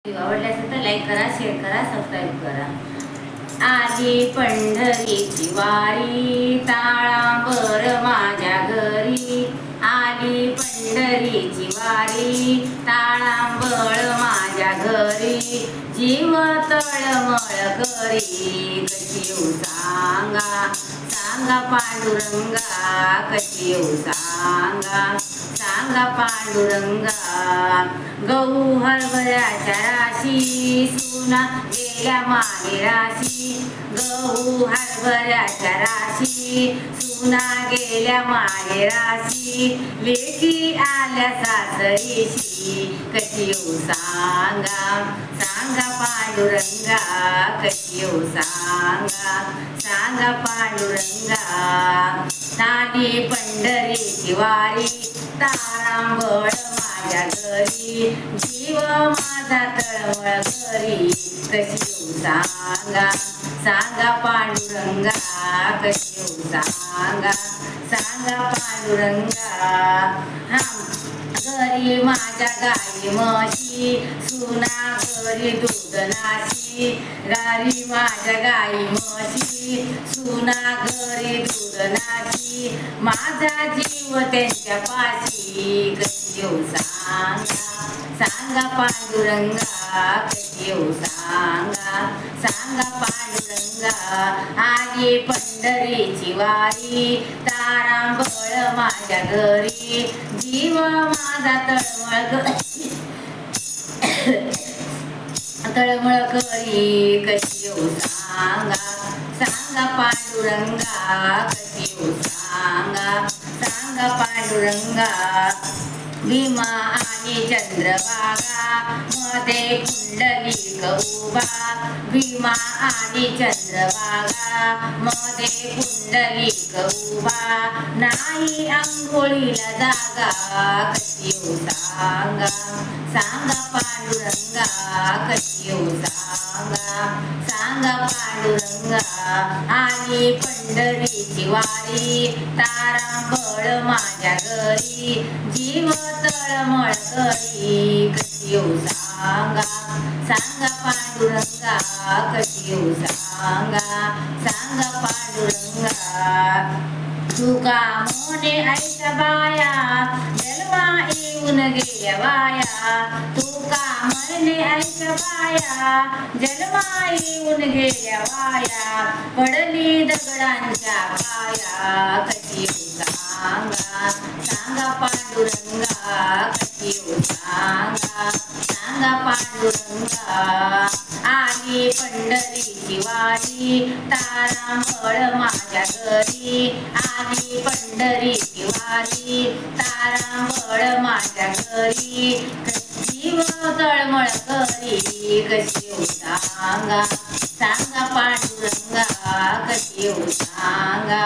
आवडले असेल तर लाईक करा, शेअर करा, सबस्क्राईब करा. आली पंढरीची वारी, ताळांबर माझ्या घरी. आली पंढरीची वारी, ताळांबळ माझ्या घरी. जीव तळमळ करी, कशी येऊ सांगा, सांगा पांडुरंगा, कशी येऊ सांगा, सांगा पांडुरंगा. गहू हरभऱ्याच्या राशी, सुना गेल्या माहेराशी. गहू हरभऱ्याच्या राशी, सुना गेल्या माहेराशी. लेकी आल्या सासरीशी, कशी येऊ सांगा, सांगा पांडुरंगा, कशी येऊ सांगा, सांगा पांडुरंगा. आली पंढरीची वारी, तारांबळ माझ्या घरी. जीव माझा तळमळ करी, कशी येऊ सांगा, सांगा पांडुरंगा, कशी येऊ सांगा, सांगा पांडुरंगा. घरी माझ्या गाई म्हशी, सुना घरी दूध नाशी. घरी माझ्या गाई म्हशी, सुना घरी दूध नाशी. माझा जीव त्यांच्या पाशी, कशी येऊ सांगा, सांगा पांडुरंगा, कशी येऊ सांगा, सांगा पांडुरंगा. आली पंढरीची वारी, तारांबळ माझ्या घरी. जीव माझा तळमळ तळमळ करी, कशी येऊ सांगा, सांगा पांडुरंगा, कशी येऊ सांगा, सांगा पांडुरंगा. भीमा आणि चंद्रभागा मध्ये कुंडलिक उभा. भीमा आणि चंद्रभागा मध्ये कुंडलिक उभा. नाही अंघोळीला जागा, कशी येऊ सांगा, सांगा पांडुरंगा, कशी येऊ सांगा, सांगा पांडुरंगा. आली पंढरीची वारी, तारांबळ माझ्या घरी. जीव तळमळ करी, कशी येऊ सांगा, सांगा पांडुरंगा, कशी येऊ सांगा, सांगा पांडुरंगा. तुका मोने ऐका बाया, जन्मा येऊन गेल्या वाया. तुका म्हणे ऐका बाया, जन्मा येऊन गेल्या वाया. पडली दगडांच्या पाया, कशी येऊ सांगा, सांगा पांडुरंगा, कशी येऊ सांगा, सांगा पांडुरंगा. आली पंढरीची वारी, तारांबळ माझ्या घरी. आली पंढरीची वारी, तारांबळ माझ्या घरी. जीव तळमळ करी, कशी येऊ सांगा, सांगा पांडुरंगा, कशी येऊ सांगा,